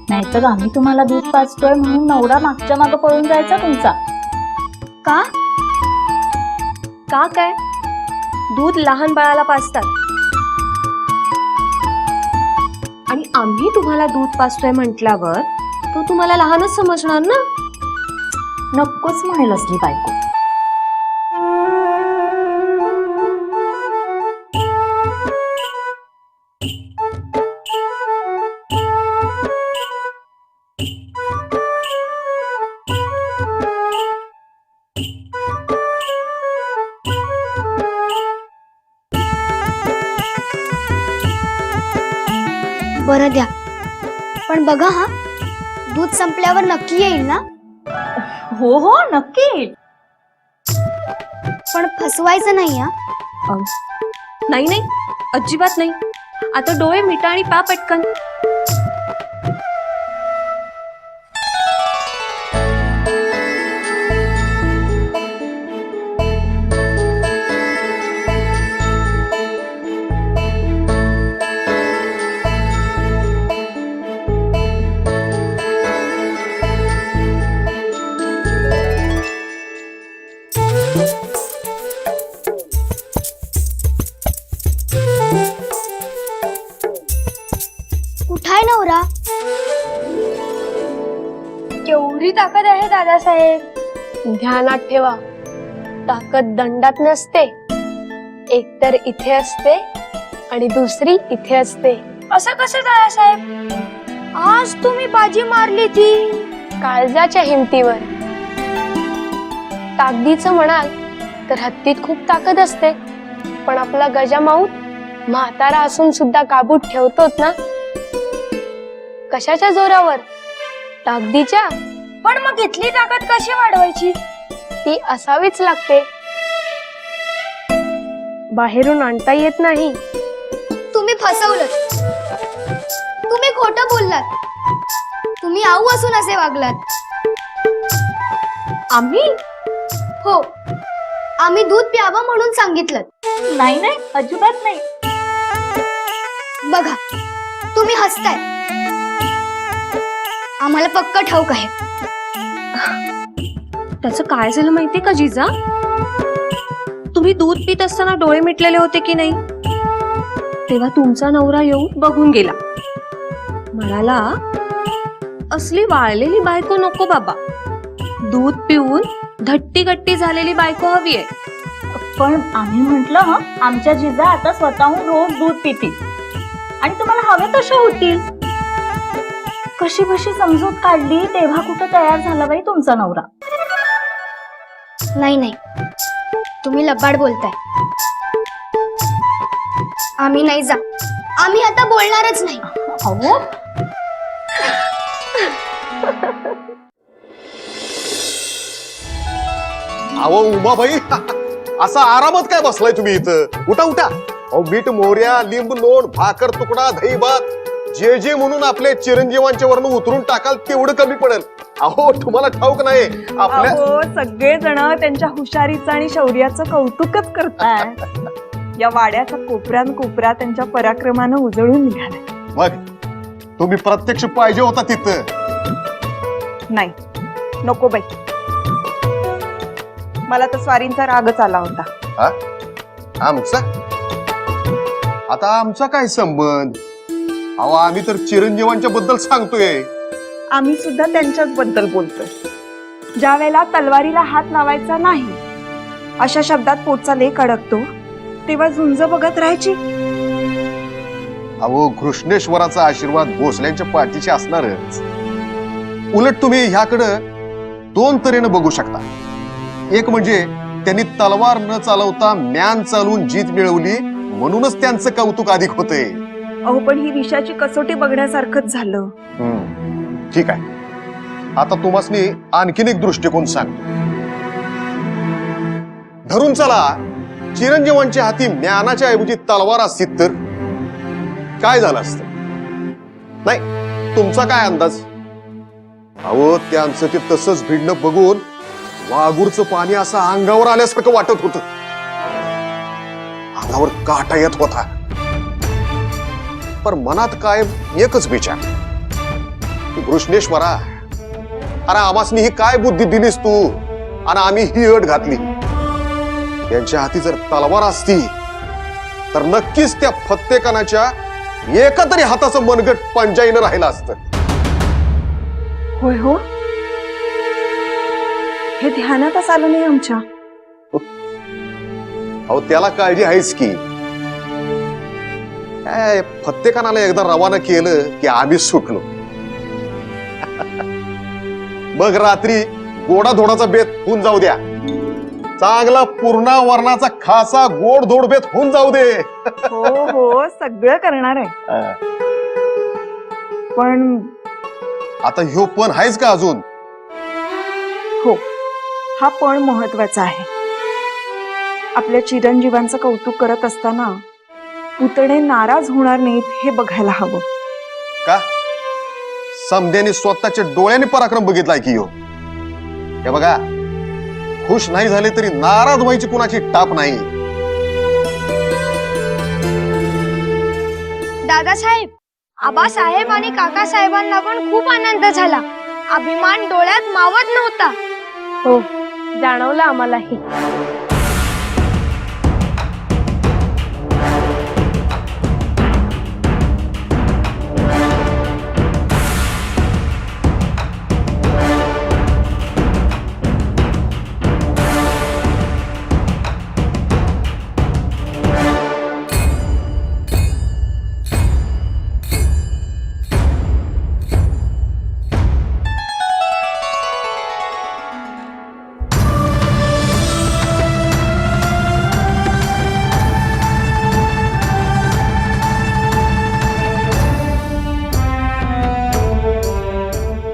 नाहीतर आम्ही तुम्हाला दूध पाजतोय म्हणून नवरा मागच्या मागं पळून जायचा तुमचा. का? का काय? दूध लहान बाळाला पाजतात आणि आम्ही तुम्हाला दूध पाजतोय म्हटल्यावर तो तुम्हाला लहानच समजणार ना. नक्कोच म्हणेल असली बायको. बरं द्या, पण बघा हा, दूध संपल्यावर नक्की येईल ना? हो हो नक्की. पण फसवायचं नाही हा. नाही नाही, अजिबात नाही. आता डोळे मिटा आणि पा पटकन. कुठाय नवरा? केवढी ताकद आहे दादासाहेब. ध्यानात ठेवा, ताकद दंडात नसते. एक तर इथे असते आणि दुसरी इथे असते. असं कसं दादासाहेब? आज तुम्ही बाजी मारली ती काळजाच्या हिमतीवर. ताकदीचं म्हणाल तर हत्तीत खूप ताकद असते, पण आपला गजामाऊत म्हातारा असून सुद्धा काबूत ठेवतोच ना. कशाच्या जोरावर? ताकदीच्या. पण मग इथली ताकद कशी वाढवायची? ती असावीच लागते, बाहेरून आणता येत नाही. तुम्ही फसवलत, तुम्ही खोटं बोललात, तुम्ही आऊ असून असे वागलात. आम्ही? हो, आम्ही दूध प्यावं म्हणून सांगितलं. नाही नाही अजिबात नाही. बघा, तुम्ही हसताय, आम्हाला पक्क ठाऊक आहे. त्याचं काय झालं माहितीये का जिजा? तुम्ही दूध पित असताना डोळे मिटलेले होते की नाही, तेव्हा तुमचा नवरा येऊन बघून गेला. म्हणाला, असली वाळलेली बायको नको बाबा, दूध पिऊन धट्टी गट्टी झालेली बायको हवी आहे. पण आम्ही म्हंटल आमच्या जिजा आता स्वतःहून रोज दूध पितील आणि तुम्हाला हवे तसे होतील. कशी बशी समजूत काढली तेव्हा कुठं तयार झाला बाई तुमचा नवरा. नाही नाही, तुम्ही लबाड बोलताय. आम्ही नाही जा, आम्ही आता बोलणारच नाही. अहो अहो उमाबाई, असा आरामात काय बसलाय तुम्ही इथं? उठा उठा. अहो मीठ मोहऱ्या, लिंब लोण, भाकर तुकडा, दही भात, जे जे म्हणून आपल्या चिरंजीवांच्या वरनं उतरून टाकाल तेवढं कमी पडेल. अहो तुम्हाला ठाऊक नाही, आपल्या अहो सगळेजण त्यांच्या हुशारीचं आणि शौर्याचं कौतुकच करताय. या वाड्याचा कोपऱ्यान कोपरा त्यांच्या पराक्रमानं उजळून निघाला. मग तुम्ही प्रत्यक्ष पाहिजे होता तिथं. नाही नको बाई, मला तर स्वारींचा रागच आला होता. हा? आमचा? आता आमचा काय संबंध? अहो आम्ही तर चिरंजीवांच्या बद्दल सांगतोय. आम्ही सुद्धा त्यांच्याच बद्दल बोलतोय. ज्या वेळेला तलवारीला हात लावायचा नाही अशा शब्दात पोटचा लेख अडकतो, तेव्हा झुंज बघत राहायची. अहो घृष्णेश्वराचा आशीर्वाद भोसल्यांच्या पाठीशी असणारच. उलट तुम्ही ह्याकडं दोन तऱ्हेनं बघू शकता. एक म्हणजे त्यांनी तलवार न चालवता म्यान चालवून जीत मिळवली म्हणूनच त्यांचं कौतुक अधिक होतंय. अहो पण ही विषयाची कसोटी बघण्यासारखंच झालं. ठीक आहे, आता तुम्हासनी आणखीन एक दृष्टिकोन सांगतो. धरून चला, चिरंजीवांच्या हाती ज्ञानाच्या ऐवजी तलवार असती तर काय झालं असतं? नाही, तुमचा काय अंदाज? अहो त्यांचं ते तसंच भिडणं बघून वाघूरचं पाणी असं अंगावर आल्यासारखं वाटत होतं. अंगावर काटा येत होता. पण मनात काय एकच विचार, कृष्णेश्वरा, अरे आमासनी ही काय बुद्धी दिलीस तू आणि आम्ही ही अट घातली. त्यांच्या हाती जर तलवार असती तर नक्कीच त्या फत्तेखानाच्या एका तरी हाताचं मनगट पंजाईनं राहिलं असतं. होय हो, हे ध्यानातच आलं नाही आमच्या. अहो त्याला काळजी आहेच की. काय फत्तेखानाला एकदा रवाना केलं की आम्ही सुटलो. मग रात्री गोडाधोडाचा बेत होऊन जाऊ द्या. चांगला पूर्णा वर्णाचा खासा गोड धोड बेत होऊन जाऊ दे. हो हो, सगळं करणार आहे. पण आता ह्यो पण आहेच का अजून? हो, हा पण महत्वाचा आहे. आपल्या चिरंजीवांचं कौतुक करत असताना पुतणे नाराज होणार नाहीत हे बघायला हवं. का समध्याने स्वतःच्या डोळ्याने पराक्रम बघितलाय की ह्यो. हे बघा, खुश नाही झाले तरी नाराज व्हायची कुणाची टाप नाही. दादासाहेब, आबासाहेब आणि काकासाहेबांना पण खूप आनंद झाला. अभिमान डोळ्यात मावत नव्हता. हो, जाणवलं आम्हालाही.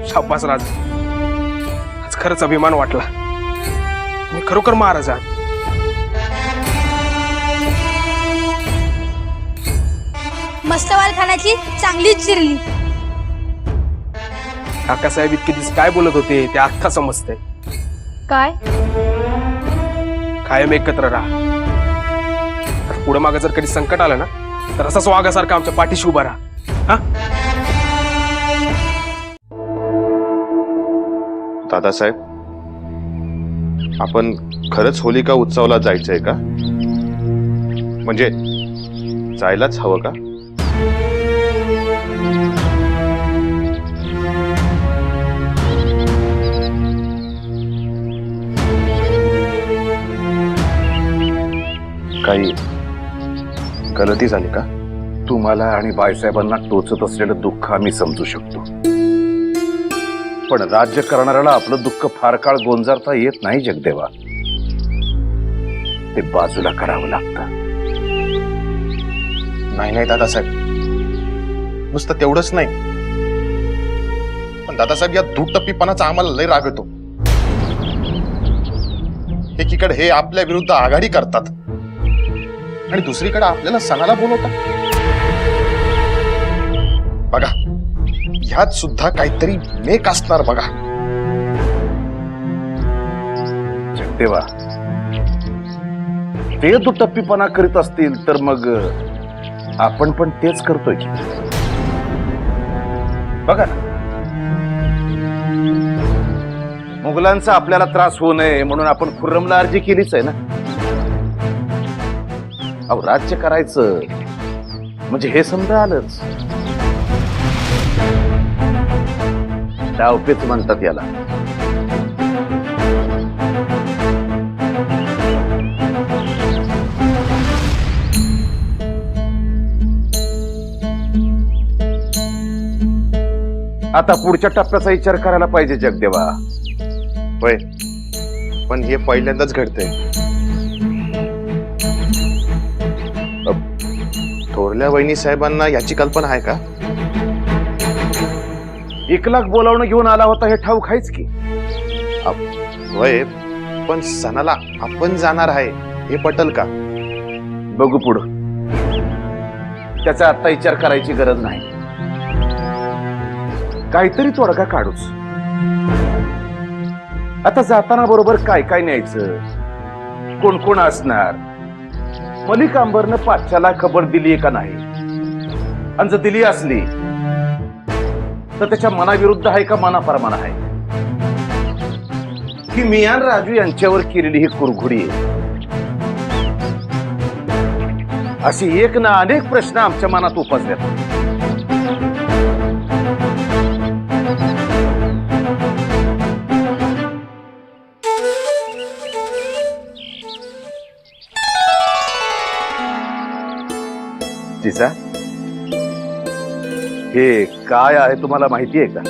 शाब्बास राज, आज खरंच अभिमान वाटला. मी खरोखर महाराज आहे. मस्तवाल खाण्याची चांगलीच चिरली. काकासाहेब इतके दिवस काय बोलत होते ते आता समजतंय. काय? कायम एकत्र राहा. पुढे मागे जर कधी संकट आलं ना तर असंच वाघासारखं आमच्या पाठीशी उभा राहा. हा? दादासाहेब, आपण खरंच होलिका उत्सवाला जायचंय का? म्हणजे जायलाच हवं का? काही गलती झाली का? तुम्हाला आणि बाईसाहेबांना टोचत असलेलं दुःख आम्ही समजू शकतो, पण राज्य करणाऱ्याला आपलं दुःख फार काळ गोंजारता येत नाही जगदेवा. ते बाजूला करावं लागतं. नाही नाही दादासाहेब, नुसतं तेवढंच नाही, पण दादासाहेब या दुटप्पीपणाचा आम्हाला लय राग येतो. एकीकडे हे आपल्या विरुद्ध आघाडी करतात आणि दुसरीकडे आपल्याला सणाला बोलवतात. बघा, ह्यात सुद्धा काहीतरी मेक असणार बघा. जगदेवा, ते दुटप्पीपणा करीत असतील तर मग आपण पण तेच करतोय की. बघा ना, मुघलांचा आपल्याला त्रास होऊ नये म्हणून आपण खुर्रमला अर्जी केलीच आहे ना. अहो, राज्य करायचं म्हणजे हे समजा आलंच. डावपेच म्हणतात याला. आता पुढच्या टप्प्याचा विचार करायला पाहिजे जगदेवा. होय, पण हे पहिल्यांदाच घडतंय. थोरल्या वहिनी साहेबांना याची कल्पना आहे का? 1 लाख बोलावणं घेऊन आला होता हे ठाऊक आहेच की. होय, पण सणाला आपण जाणार आहे हे पटल का? बघू पुढं. त्याचा आता विचार करायची गरज नाही. काहीतरी तोडगा काढूच. आता जाताना बरोबर काय काय न्यायचं, कोण कोण असणार? मलिक अंबरनं पाच्याला खबर दिली का नाही? आणि जर दिली असली तर त्याच्या मनाविरुद्ध आहे का मनाप्रमाण आहे? की मियान राजू यांच्यावर केलेली ही कुरघुडी आहे? अशी एक ना अनेक प्रश्न आमच्या मनात उपजल्यात. जिजा, हे काय आहे तुम्हाला माहिती आहे का?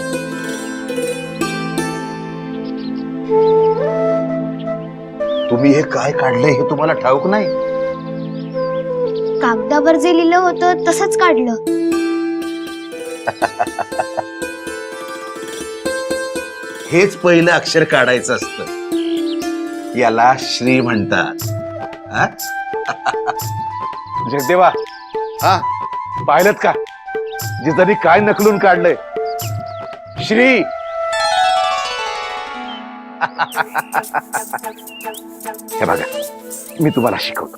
तुम्ही हे काय काढलंय हे तुम्हाला ठाऊक नाही? कागदावर जे लिहिलं होतं तसंच काढलं. हेच पहिलं अक्षर काढायचं असतं. याला श्री म्हणतात. हा? जगदेवा, हा, पाहिलं का जिजांनी काय नकलून काढलंय? श्री. हे बघा, मी तुम्हाला शिकवतो.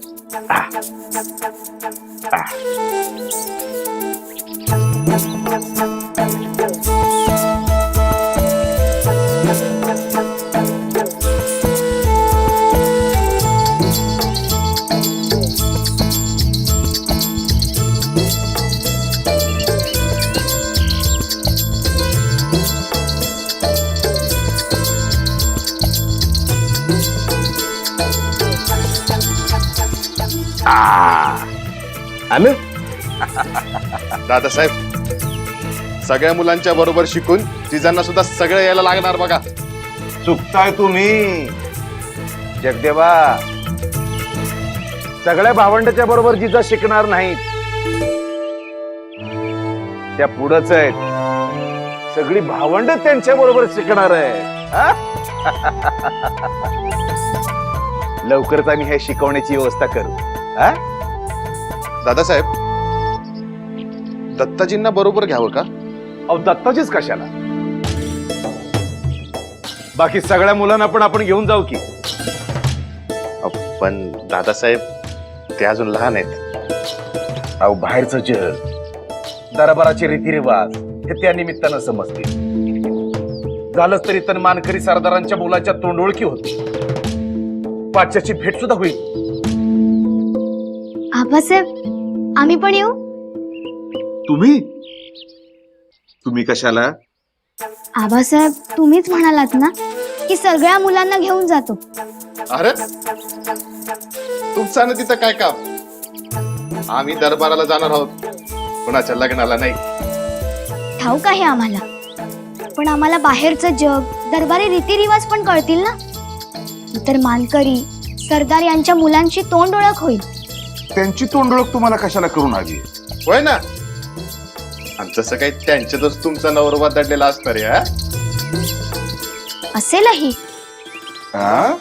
आ. आ. आलं? दादासाहेब, सगळ्या मुलांच्या बरोबर शिकून जिजांना सुद्धा सगळं यायला लागणार बघा. चुकताय तुम्ही. जगदेवा, सगळ्या भावंडाच्या बरोबर जिजा शिकणार नाहीत. त्या पुढंच आहेत. सगळी भावंड त्यांच्या बरोबर शिकणार आहे. हा? लवकरच आम्ही हे शिकवण्याची व्यवस्था करू. हा? दादासाहेब, दत्ताजींना बरोबर घ्यावं का? अहो, दत्ताजीच कशाला? बाकी सगळ्या मुलांना पण आपण घेऊन जाऊ की. पण दादासाहेब, ते अजून लहान आहेत. अहो, बाहेरचं जग, दरबाराचे रीतिरिवाज हे त्या निमित्तानं समजतील. झालंच तरी तर मानकरी सरदारांच्या मुलाच्या तोंडओळखी होती. पाच्याची भेट सुद्धा होईल. आबासाहेब, आम्ही पण येऊ? तुम्ही कशाला? आबासाहेब, तुम्हीच म्हणालात ना की सगळ्या मुलांना घेऊन जातो. अरे, तुमचं ना तिथं काय काम? आम्ही दरबाराला जाणार आहोत, कुणाच्या लग्नाला नाही. ठाऊक आहे आम्हाला, पण आम्हाला बाहेरचं जग, दरबारी रीतिरिवाज पण कळतील ना. इतर मानकरी सरदार यांच्या मुलांची तोंड ओळख होईल. त्यांची तोंडओळख तुम्हाला कशाला करून हवी? होय ना? आणि जसं काही त्यांच्यातच तुमचा नवरोबा दडलेला असणार आहे. हा? असेलही. हा?